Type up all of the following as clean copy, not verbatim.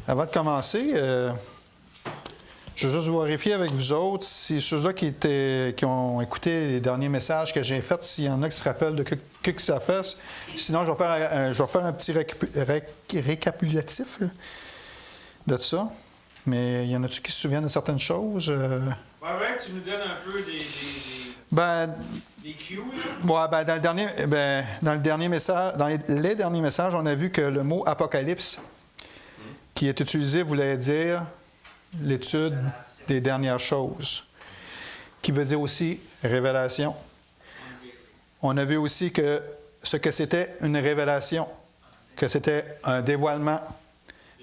Avant de commencer, je veux juste vérifier avec vous autres si ceux-là qui ont écouté les derniers messages que j'ai faits, s'il y en a qui se rappellent de que ça fait. Sinon, je vais faire un petit récapitulatif de ça. Mais il y en a-tu qui se souviennent de certaines choses? Ouais, tu nous donnes un peu des cues, là? Ouais, dans les derniers messages, on a vu que le mot apocalypse qui est utilisé voulait dire l'étude des dernières choses, qui veut dire aussi révélation. On a vu aussi que ce que c'était une révélation, que c'était un dévoilement,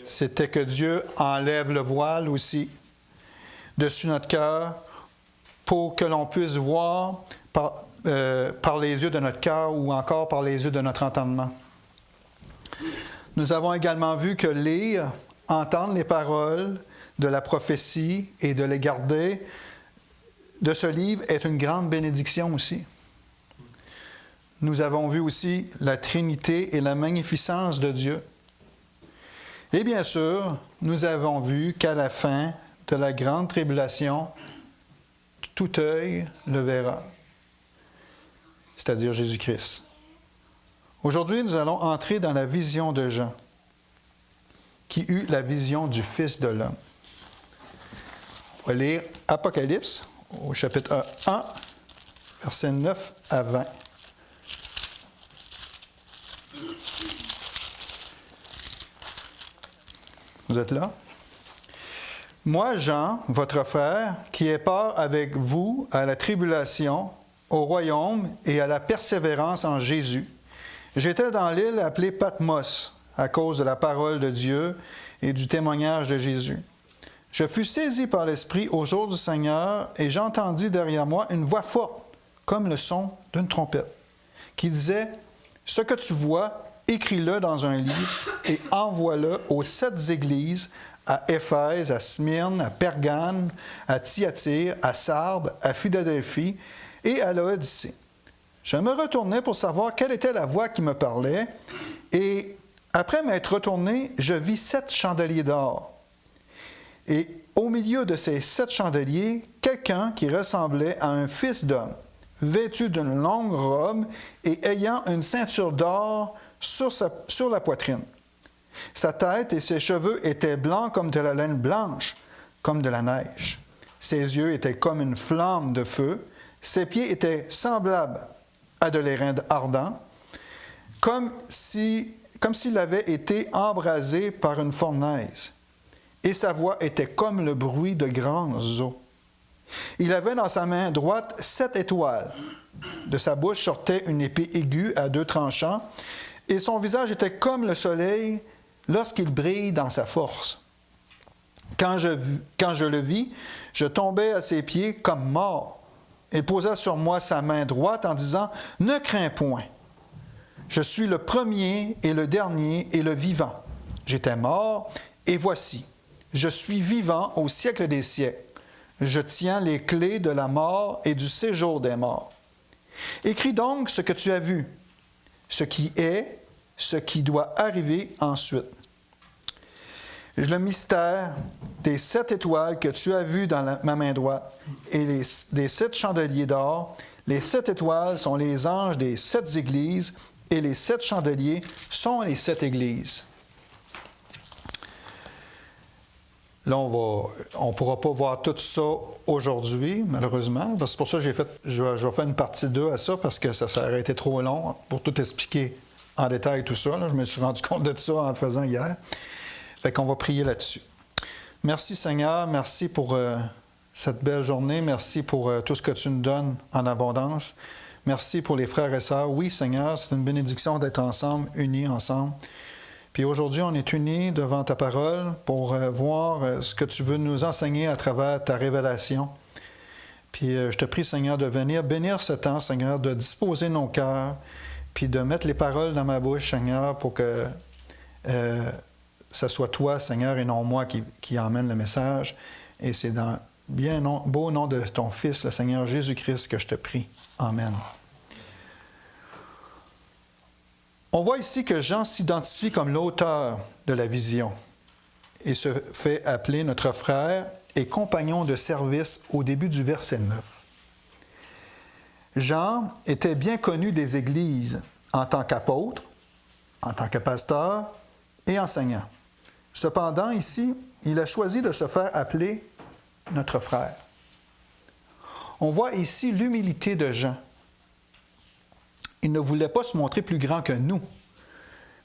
c'était que Dieu enlève le voile aussi dessus notre cœur pour que l'on puisse voir par les yeux de notre cœur ou encore par les yeux de notre entendement. Nous avons également vu que lire, entendre les paroles de la prophétie et de les garder de ce livre est une grande bénédiction aussi. Nous avons vu aussi la Trinité et la magnificence de Dieu. Et bien sûr, nous avons vu qu'à la fin de la grande tribulation, tout œil le verra, c'est-à-dire Jésus-Christ. Aujourd'hui, nous allons entrer dans la vision de Jean, qui eut la vision du Fils de l'homme. On va lire Apocalypse, au chapitre 1, versets 9 à 20. Vous êtes là? Moi, Jean, votre frère, qui ai part avec vous à la tribulation, au royaume et à la persévérance en Jésus, j'étais dans l'île appelée Patmos, à cause de la parole de Dieu et du témoignage de Jésus. Je fus saisi par l'Esprit au jour du Seigneur, et j'entendis derrière moi une voix forte, comme le son d'une trompette, qui disait « Ce que tu vois, écris-le dans un livre et envoie-le aux 7 églises, à Éphèse, à Smyrne, à Pergame, à Thyatire, à Sardes, à Philadelphie et à Laodicée. » Je me retournai pour savoir quelle était la voix qui me parlait, et après m'être retourné, je vis 7 chandeliers d'or. Et au milieu de ces 7 chandeliers, quelqu'un qui ressemblait à un fils d'homme, vêtu d'une longue robe et ayant une ceinture d'or sur la poitrine. Sa tête et ses cheveux étaient blancs comme de la laine blanche, comme de la neige. Ses yeux étaient comme une flamme de feu. Ses pieds étaient semblables à de l'airain ardent, comme s'il avait été embrasé par une fournaise. Et sa voix était comme le bruit de grandes eaux. Il avait dans sa main droite 7 étoiles. De sa bouche sortait une épée aiguë à 2 tranchants, et son visage était comme le soleil lorsqu'il brille dans sa force. Quand je le vis, je tombai à ses pieds comme mort. Il posa sur moi sa main droite en disant « Ne crains point. Je suis le premier et le dernier et le vivant. J'étais mort, et voici, je suis vivant au siècle des siècles. Je tiens les clés de la mort et du séjour des morts. Écris donc ce que tu as vu, ce qui est, ce qui doit arriver ensuite. Le mystère des 7 étoiles que tu as vues dans ma main droite et des 7 chandeliers d'or, les 7 étoiles sont les anges des 7 églises et les 7 chandeliers sont les 7 églises. Là, on ne pourra pas voir tout ça aujourd'hui, malheureusement. C'est pour ça que je vais faire une partie 2 à ça, parce que ça aurait été trop long pour tout expliquer en détail tout ça. Là. Je me suis rendu compte de ça en le faisant hier. Fait qu'on va prier là-dessus. Merci Seigneur, merci pour cette belle journée. Merci pour tout ce que tu nous donnes en abondance. Merci pour les frères et sœurs. Oui Seigneur, c'est une bénédiction d'être ensemble, unis ensemble. Puis aujourd'hui, on est unis devant ta parole pour voir ce que tu veux nous enseigner à travers ta révélation. Puis je te prie, Seigneur, de venir bénir ce temps, Seigneur, de disposer nos cœurs, puis de mettre les paroles dans ma bouche, Seigneur, pour que ce soit toi, Seigneur, et non moi qui emmène le message. Et c'est dans bien beau nom de ton Fils, le Seigneur Jésus-Christ, que je te prie. Amen. On voit ici que Jean s'identifie comme l'auteur de la vision. et se fait appeler notre frère et compagnon de service au début du verset 9. Jean était bien connu des églises en tant qu'apôtre, en tant que pasteur et enseignant. Cependant, ici, il a choisi de se faire appeler notre frère. On voit ici l'humilité de Jean. Il ne voulait pas se montrer plus grand que nous,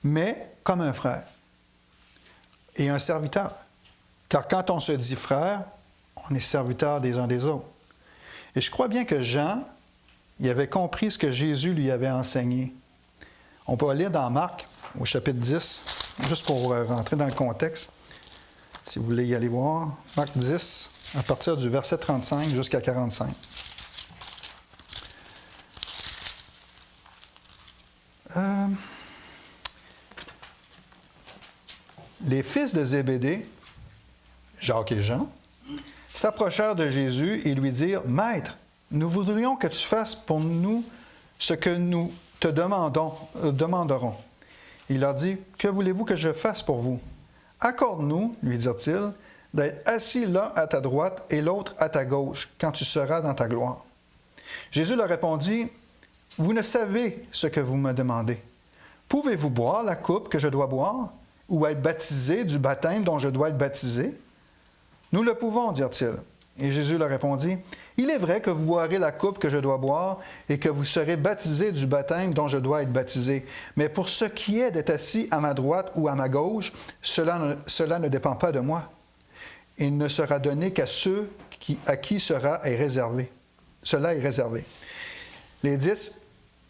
mais comme un frère et un serviteur. Car quand on se dit frère, on est serviteur des uns des autres. Et je crois bien que Jean, il avait compris ce que Jésus lui avait enseigné. On peut lire dans Marc, au chapitre 10, juste pour rentrer dans le contexte, si vous voulez y aller voir. Marc 10, à partir du verset 35 jusqu'à 45. Les fils de Zébédée, Jacques et Jean, s'approchèrent de Jésus et lui dirent « Maître, nous voudrions que tu fasses pour nous ce que nous te demanderons. » Il leur dit « Que voulez-vous que je fasse pour vous? Accorde-nous, lui dirent-ils, d'être assis l'un à ta droite et l'autre à ta gauche, quand tu seras dans ta gloire. » Jésus leur répondit « Vous ne savez ce que vous me demandez. Pouvez-vous boire la coupe que je dois boire, ou être baptisé du baptême dont je dois être baptisé? » Nous le pouvons, dirent-ils. Et Jésus leur répondit, « Il est vrai que vous boirez la coupe que je dois boire et que vous serez baptisés du baptême dont je dois être baptisé. Mais pour ce qui est d'être assis à ma droite ou à ma gauche, cela ne dépend pas de moi. Il ne sera donné qu'à ceux à qui cela est réservé. Les 10,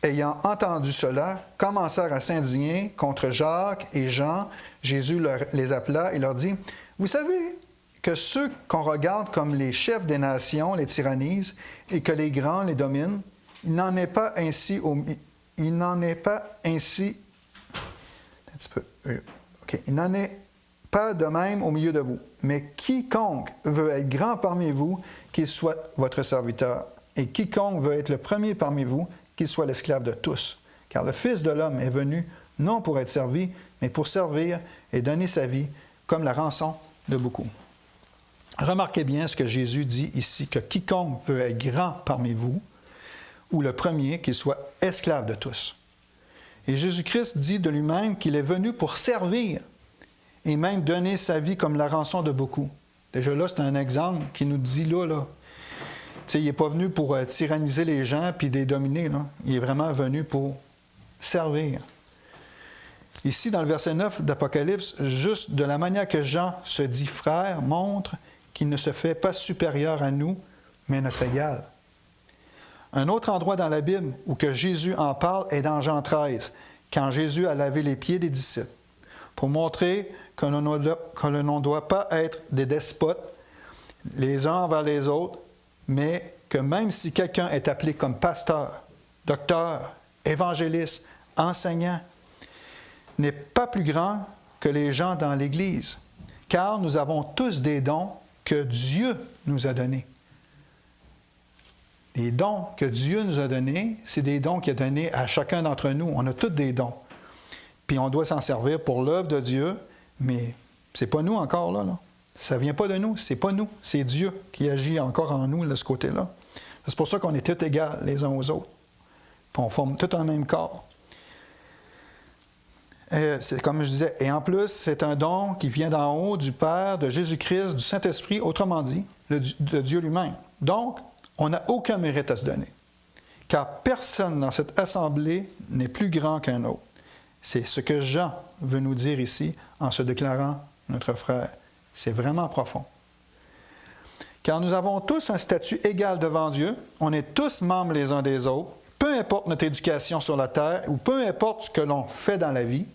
ayant entendu cela, commencèrent à s'indigner contre Jacques et Jean. Jésus les appela et leur dit, « Vous savez que ceux qu'on regarde comme les chefs des nations les tyrannisent et que les grands les dominent, il n'en est pas ainsi il n'en est pas de même au milieu de vous. Mais quiconque veut être grand parmi vous, qu'il soit votre serviteur. Et quiconque veut être le premier parmi vous, qu'il soit l'esclave de tous. Car le Fils de l'homme est venu non pour être servi, mais pour servir et donner sa vie comme la rançon de beaucoup. » Remarquez bien ce que Jésus dit ici, que quiconque veut être grand parmi vous, ou le premier, qu'il soit esclave de tous. Et Jésus-Christ dit de lui-même qu'il est venu pour servir et même donner sa vie comme la rançon de beaucoup. Déjà là, c'est un exemple qui nous dit là. Tu sais, il n'est pas venu pour tyranniser les gens puis les dominer. Là. Il est vraiment venu pour servir. Ici, dans le verset 9 d'Apocalypse, juste de la manière que Jean se dit frère, montre qu'il ne se fait pas supérieur à nous, mais notre égal. Un autre endroit dans la Bible où que Jésus en parle est dans Jean 13, quand Jésus a lavé les pieds des disciples, pour montrer que l'on ne doit pas être des despotes les uns envers les autres, mais que même si quelqu'un est appelé comme pasteur, docteur, évangéliste, enseignant, n'est pas plus grand que les gens dans l'Église, car nous avons tous des dons que Dieu nous a donnés. Les dons que Dieu nous a donnés, c'est des dons qu'il a donnés à chacun d'entre nous. On a tous des dons. Puis on doit s'en servir pour l'œuvre de Dieu, mais c'est pas nous encore là. Ça ne vient pas de nous, c'est pas nous. C'est Dieu qui agit encore en nous de ce côté-là. C'est pour ça qu'on est tous égaux les uns aux autres. Puis on forme tout un même corps. C'est comme je disais, et en plus, c'est un don qui vient d'en haut du Père, de Jésus-Christ, du Saint-Esprit, autrement dit, de Dieu lui-même. Donc, on n'a aucun mérite à se donner, car personne dans cette assemblée n'est plus grand qu'un autre. C'est ce que Jean veut nous dire ici en se déclarant notre frère. C'est vraiment profond. Car nous avons tous un statut égal devant Dieu, on est tous membres les uns des autres, peu importe notre éducation sur la terre ou peu importe ce que l'on fait dans la vie,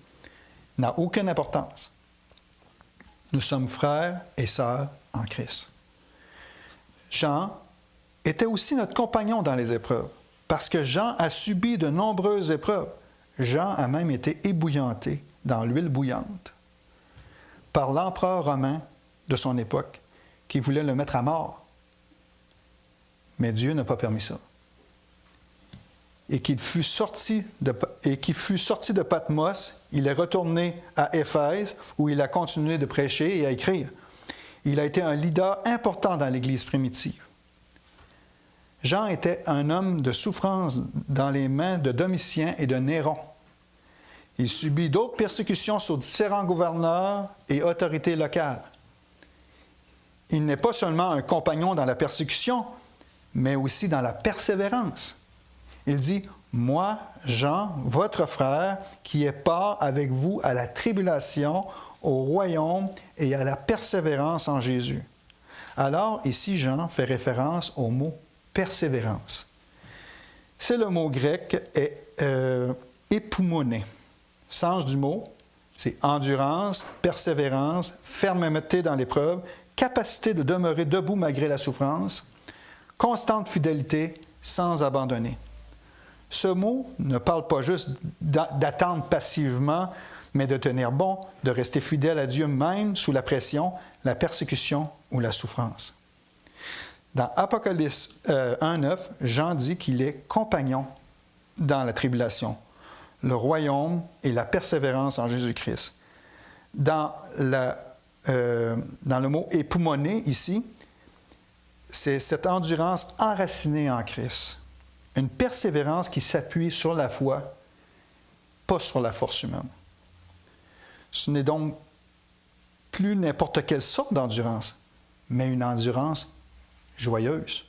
n'a aucune importance. Nous sommes frères et sœurs en Christ. Jean était aussi notre compagnon dans les épreuves, parce que Jean a subi de nombreuses épreuves. Jean a même été ébouillanté dans l'huile bouillante par l'empereur romain de son époque qui voulait le mettre à mort. Mais Dieu n'a pas permis ça. et qu'il fut sorti de Patmos, il est retourné à Éphèse, où il a continué de prêcher et à écrire. Il a été un leader important dans l'Église primitive. Jean était un homme de souffrance dans les mains de Domitien et de Néron. Il subit d'autres persécutions sur différents gouverneurs et autorités locales. Il n'est pas seulement un compagnon dans la persécution, mais aussi dans la persévérance. Il dit, « Moi, Jean, votre frère, qui est part avec vous à la tribulation, au royaume et à la persévérance en Jésus. » Alors, ici, Jean fait référence au mot « persévérance ». C'est le mot grec « époumoné ». Sens du mot, c'est endurance, persévérance, fermeté dans l'épreuve, capacité de demeurer debout malgré la souffrance, constante fidélité sans abandonner. Ce mot ne parle pas juste d'attendre passivement, mais de tenir bon, de rester fidèle à Dieu même sous la pression, la persécution ou la souffrance. Dans Apocalypse 1,9, Jean dit qu'il est compagnon dans la tribulation, le royaume et la persévérance en Jésus-Christ. Dans le mot « époumoné » ici, c'est cette endurance enracinée en Christ. Une persévérance qui s'appuie sur la foi, pas sur la force humaine. Ce n'est donc plus n'importe quelle sorte d'endurance, mais une endurance joyeuse.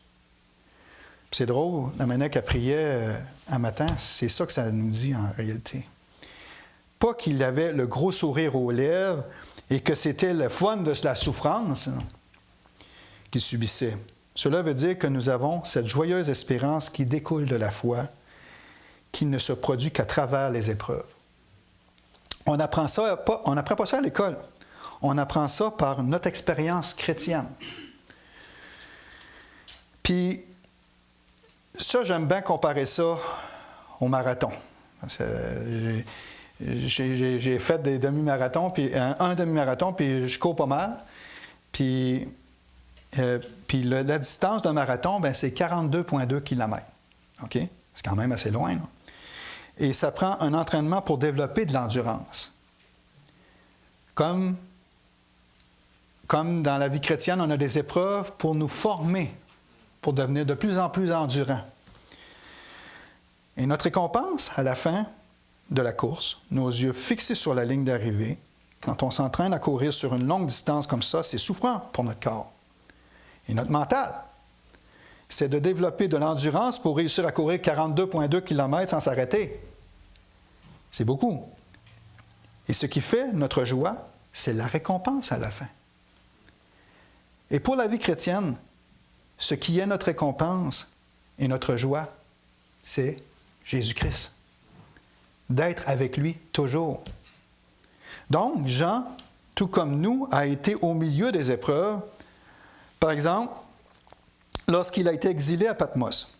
C'est drôle, la manière qu'elle priait un matin, c'est ça que ça nous dit en réalité. Pas qu'il avait le gros sourire aux lèvres et que c'était le fun de la souffrance qu'il subissait. Cela veut dire que nous avons cette joyeuse espérance qui découle de la foi, qui ne se produit qu'à travers les épreuves. On n'apprend pas ça à l'école. On apprend ça par notre expérience chrétienne. Puis, ça, j'aime bien comparer ça au marathon. J'ai fait des demi-marathons, puis un demi-marathon, puis je cours pas mal. Puis la distance d'un marathon, bien, c'est 42,2 km. OK? C'est quand même assez loin, là. Et ça prend un entraînement pour développer de l'endurance. Comme dans la vie chrétienne, on a des épreuves pour nous former, pour devenir de plus en plus endurants. Et notre récompense, à la fin de la course, nos yeux fixés sur la ligne d'arrivée, quand on s'entraîne à courir sur une longue distance comme ça, c'est souffrant pour notre corps. Et notre mental, c'est de développer de l'endurance pour réussir à courir 42,2 km sans s'arrêter. C'est beaucoup. Et ce qui fait notre joie, c'est la récompense à la fin. Et pour la vie chrétienne, ce qui est notre récompense et notre joie, c'est Jésus-Christ. D'être avec lui toujours. Donc, Jean, tout comme nous, a été au milieu des épreuves. Par exemple, lorsqu'il a été exilé à Patmos.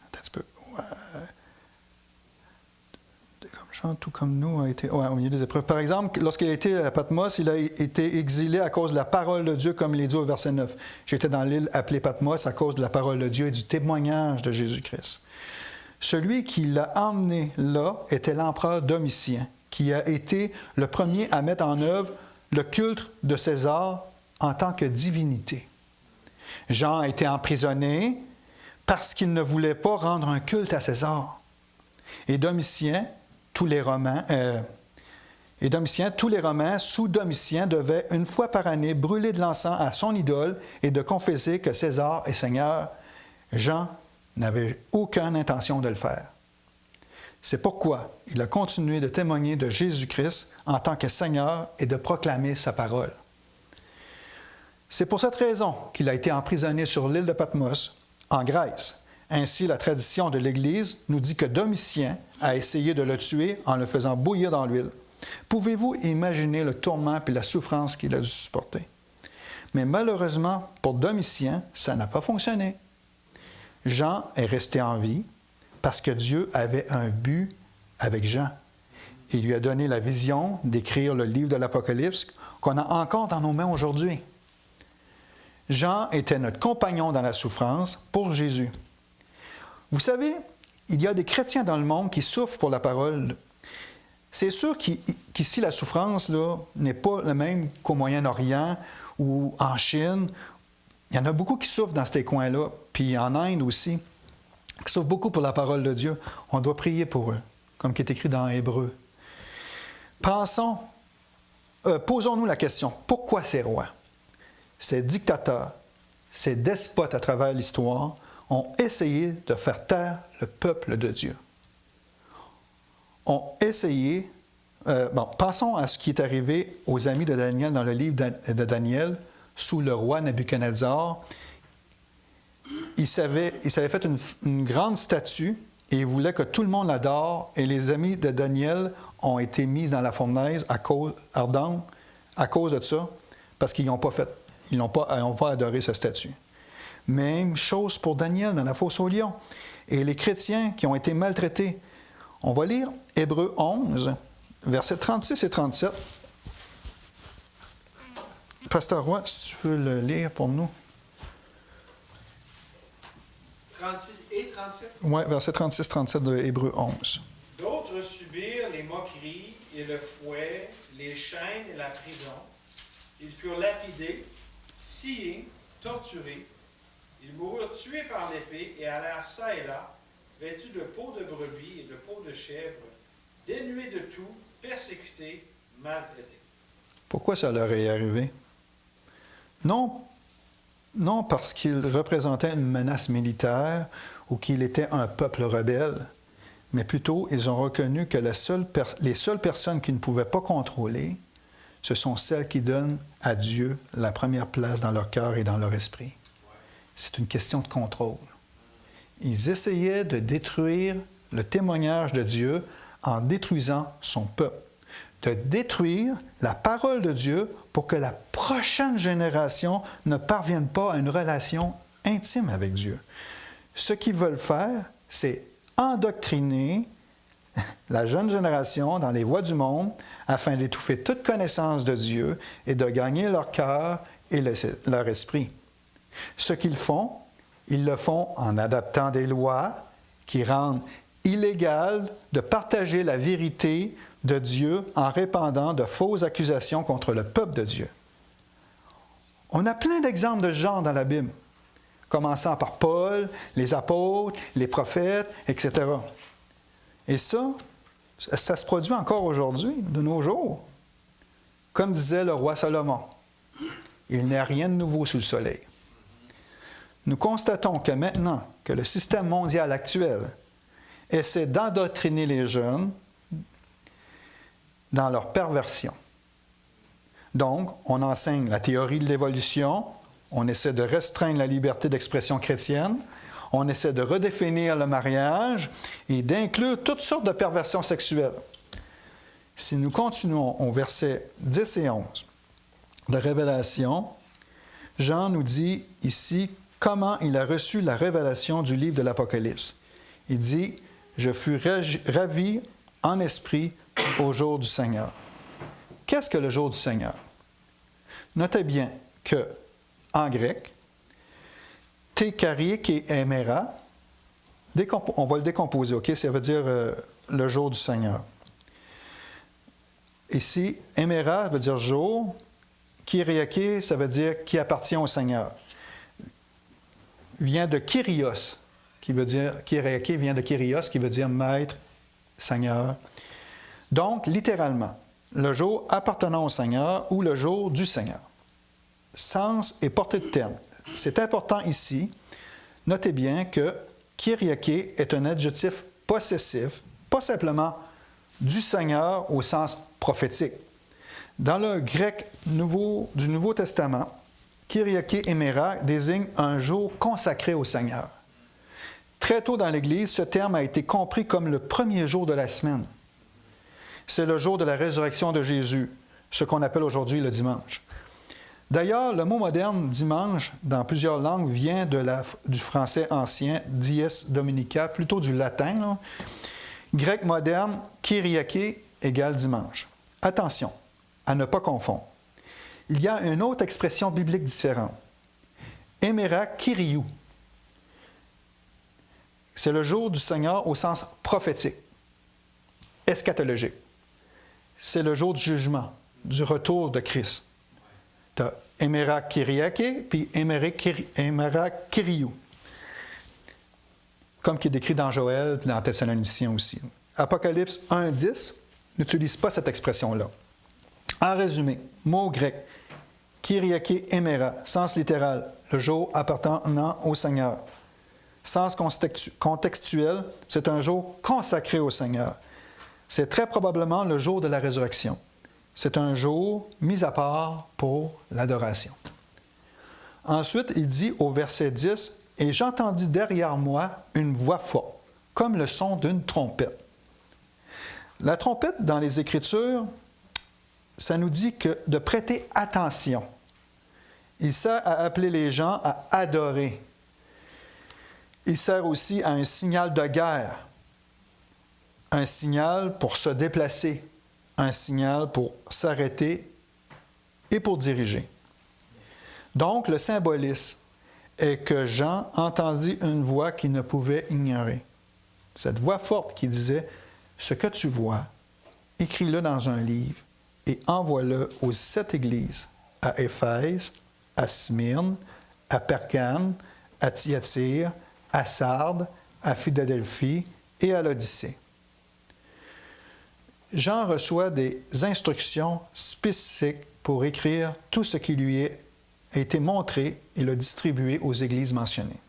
Attends un petit peu. Jean, tout comme nous, a été au milieu des épreuves. Par exemple, lorsqu'il a été à Patmos, il a été exilé à cause de la parole de Dieu, comme il est dit au verset 9. J'étais dans l'île appelée Patmos à cause de la parole de Dieu et du témoignage de Jésus-Christ. Celui qui l'a emmené là était l'empereur Domitien, qui a été le premier à mettre en œuvre le culte de César en tant que divinité. Jean a été emprisonné parce qu'il ne voulait pas rendre un culte à César. Et Domitien, tous les Romains, sous Domitien, devaient une fois par année brûler de l'encens à son idole et de confesser que César est Seigneur. Jean n'avait aucune intention de le faire. C'est pourquoi il a continué de témoigner de Jésus-Christ en tant que Seigneur et de proclamer sa parole. C'est pour cette raison qu'il a été emprisonné sur l'île de Patmos, en Grèce. Ainsi, la tradition de l'Église nous dit que Domitien a essayé de le tuer en le faisant bouillir dans l'huile. Pouvez-vous imaginer le tourment et la souffrance qu'il a dû supporter? Mais malheureusement, pour Domitien, ça n'a pas fonctionné. Jean est resté en vie parce que Dieu avait un but avec Jean. Il lui a donné la vision d'écrire le livre de l'Apocalypse qu'on a encore dans nos mains aujourd'hui. Jean était notre compagnon dans la souffrance pour Jésus. Vous savez, il y a des chrétiens dans le monde qui souffrent pour la parole. C'est sûr qu'ici, la souffrance là, n'est pas la même qu'au Moyen-Orient ou en Chine. Il y en a beaucoup qui souffrent dans ces coins-là, puis en Inde aussi, qui souffrent beaucoup pour la parole de Dieu. On doit prier pour eux, comme qui est écrit dans Hébreux. Posons-nous la question, pourquoi ces rois, ces dictateurs, ces despotes à travers l'histoire ont essayé de faire taire le peuple de Dieu? Ont essayé, pensons à ce qui est arrivé aux amis de Daniel dans le livre de Daniel, sous le roi Nabuchodonosor. Il s'avait fait une grande statue et il voulait que tout le monde l'adore, et les amis de Daniel ont été mis dans la fournaise ardente à cause de ça, parce qu'ils n'ont pas adoré sa statue. Même chose pour Daniel dans la fosse aux lions. Et les chrétiens qui ont été maltraités. On va lire Hébreux 11, versets 36 et 37. Pasteur Roy, si tu veux le lire pour nous. 36 et 37. Oui, versets 36-37 de Hébreux 11. D'autres subirent les moqueries et le fouet, les chaînes et la prison. Ils furent lapidés, sciés, torturés. Ils moururent tués par l'épée et allèrent çà et là, vêtus de peau de brebis et de peau de chèvre, dénués de tout, persécutés, maltraités. Pourquoi ça leur est arrivé? Non parce qu'ils représentaient une menace militaire ou qu'il était un peuple rebelle, mais plutôt ils ont reconnu que les seules personnes qu'ils ne pouvaient pas contrôler, ce sont celles qui donnent à Dieu la première place dans leur cœur et dans leur esprit. C'est une question de contrôle. Ils essayaient de détruire le témoignage de Dieu en détruisant son peuple, de détruire la parole de Dieu pour que la prochaine génération ne parvienne pas à une relation intime avec Dieu. Ce qu'ils veulent faire, c'est endoctriner la jeune génération dans les voies du monde afin d'étouffer toute connaissance de Dieu et de gagner leur cœur et leur esprit. Ce qu'ils font, ils le font en adaptant des lois qui rendent illégal de partager la vérité de Dieu en répandant de fausses accusations contre le peuple de Dieu. On a plein d'exemples de ce genre dans la Bible, commençant par Paul, les apôtres, les prophètes, etc. Et ça se produit encore aujourd'hui, de nos jours. Comme disait le roi Salomon, il n'y a rien de nouveau sous le soleil. Nous constatons que maintenant que le système mondial actuel essaie d'endoctriner les jeunes dans leur perversion. Donc, on enseigne la théorie de l'évolution, on essaie de restreindre la liberté d'expression chrétienne, on essaie de redéfinir le mariage et d'inclure toutes sortes de perversions sexuelles. Si nous continuons au verset 10 et 11 de Révélation, Jean nous dit ici comment il a reçu la révélation du livre de l'Apocalypse. Il dit « Je fus ravi en esprit au jour du Seigneur ». Qu'est-ce que le jour du Seigneur? Notez bien que, en grec, tekariek et éméra, on va le décomposer, OK? Ça veut dire le jour du Seigneur. Ici, éméra veut dire jour, kyriake, ça veut dire qui appartient au Seigneur. Vient de Kyrios, qui veut dire, kyriake vient de Kyrios, qui veut dire maître, Seigneur. Donc, littéralement, le jour appartenant au Seigneur ou le jour du Seigneur. Sens et portée de terme. C'est important ici. Notez bien que kyriake est un adjectif possessif, pas simplement du Seigneur au sens prophétique. Dans le grec du Nouveau Testament, kyriake éméra désigne un jour consacré au Seigneur. Très tôt dans l'Église, ce terme a été compris comme le premier jour de la semaine. C'est le jour de la résurrection de Jésus, ce qu'on appelle aujourd'hui le dimanche. D'ailleurs, le mot moderne « dimanche » dans plusieurs langues vient du français ancien « dies dominica », plutôt du latin. Là. Grec moderne, kyriake égale dimanche. Attention, à ne pas confondre. Il y a une autre expression biblique différente. Éméra kyriou. c'est le jour du Seigneur au sens prophétique, eschatologique. C'est le jour du jugement, du retour de Christ. Tu as Emera Kyriake, puis Emera Kyriou. Comme qui est décrit dans Joël, puis dans Thessaloniciens aussi. Apocalypse 1.10 n'utilise pas cette expression-là. En résumé, mot grec, Kyriake Emera, sens littéral, le jour appartenant au Seigneur. Sens contextuel, c'est un jour consacré au Seigneur. C'est très probablement le jour de la résurrection. C'est un jour mis à part pour l'adoration. Ensuite, il dit au verset 10, « Et j'entendis derrière moi une voix forte, comme le son d'une trompette. » La trompette, dans les Écritures, ça nous dit que de prêter attention. Il sert à appeler les gens à adorer. Il sert aussi à un signal de guerre, un signal pour se déplacer, un signal pour s'arrêter et pour diriger. Donc, le symbolisme est que Jean entendit une voix qu'il ne pouvait ignorer. Cette voix forte qui disait « Ce que tu vois, écris-le dans un livre et envoie-le aux 7 églises, à Éphèse, à Smyrne, à Pergame, à Thyatire, à Sardes, à Philadelphie et à l'Odyssée. » Jean reçoit des instructions spécifiques pour écrire tout ce qui lui a été montré et le distribuer aux églises mentionnées.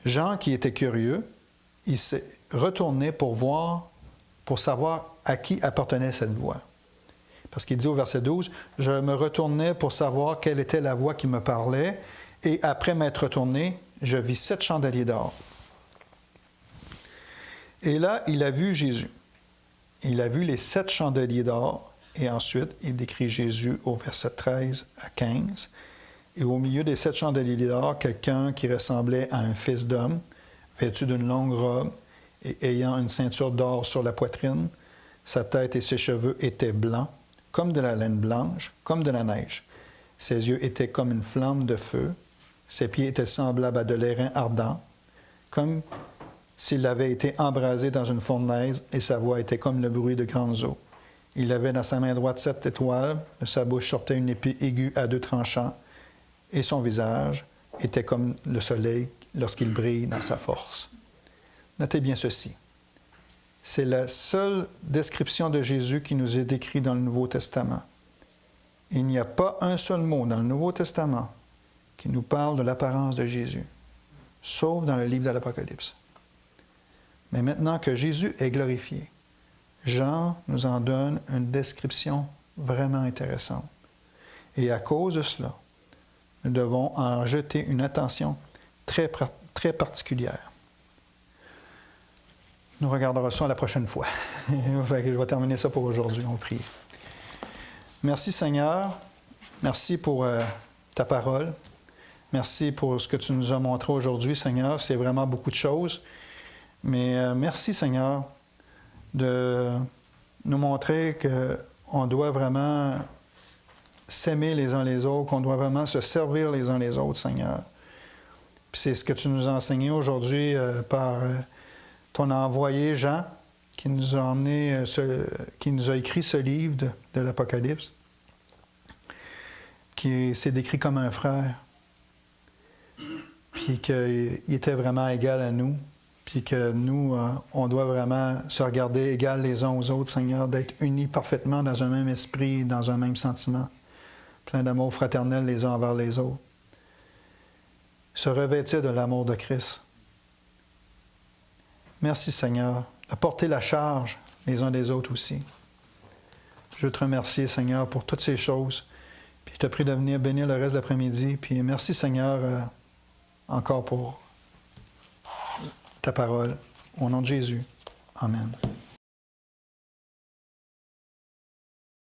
Jean, qui était curieux, il s'est retourné pour savoir à qui appartenait cette voix. Parce qu'il dit au verset 12, « Je me retournais pour savoir quelle était la voix qui me parlait, et après m'être retourné, je vis 7 chandeliers d'or. » Et là, il a vu Jésus. Il a vu les 7 chandeliers d'or, et ensuite, il décrit Jésus au verset 13 à 15. Et au milieu des 7 chandeliers d'or, quelqu'un qui ressemblait à un fils d'homme, vêtu d'une longue robe et ayant une ceinture d'or sur la poitrine. Sa tête et ses cheveux étaient blancs, comme de la laine blanche, comme de la neige. Ses yeux étaient comme une flamme de feu. Ses pieds étaient semblables à de l'airain ardent, comme s'il avait été embrasé dans une fournaise, et sa voix était comme le bruit de grandes eaux. Il avait dans sa main droite 7 étoiles, de sa bouche sortait une épée aiguë à 2 tranchants, et son visage était comme le soleil lorsqu'il brille dans sa force. Notez bien ceci. C'est la seule description de Jésus qui nous est décrite dans le Nouveau Testament. Il n'y a pas un seul mot dans le Nouveau Testament qui nous parle de l'apparence de Jésus, sauf dans le livre de l'Apocalypse. Mais maintenant que Jésus est glorifié, Jean nous en donne une description vraiment intéressante. Et à cause de cela, nous devons en jeter une attention très, très particulière. Nous regarderons ça la prochaine fois. Je vais terminer ça pour aujourd'hui. On prie. Merci Seigneur. Merci pour ta parole. Merci pour ce que tu nous as montré aujourd'hui, Seigneur. C'est vraiment beaucoup de choses. Mais merci Seigneur de nous montrer qu'on doit vraiment s'aimer les uns les autres, qu'on doit vraiment se servir les uns les autres, Seigneur. Puis c'est ce que tu nous as enseigné aujourd'hui par ton envoyé Jean, qui nous a emmené, qui nous a écrit ce livre de l'Apocalypse, qui s'est décrit comme un frère, puis qu'il était vraiment égal à nous, puis que nous, on doit vraiment se regarder égal les uns aux autres, Seigneur, d'être unis parfaitement dans un même esprit, dans un même sentiment, plein d'amour fraternel les uns envers les autres. Se revêtir de l'amour de Christ. Merci, Seigneur, de porter la charge les uns des autres aussi. Je veux te remercier, Seigneur, pour toutes ces choses. Puis je te prie de venir bénir le reste de l'après-midi. Puis merci, Seigneur, encore pour ta parole. Au nom de Jésus. Amen.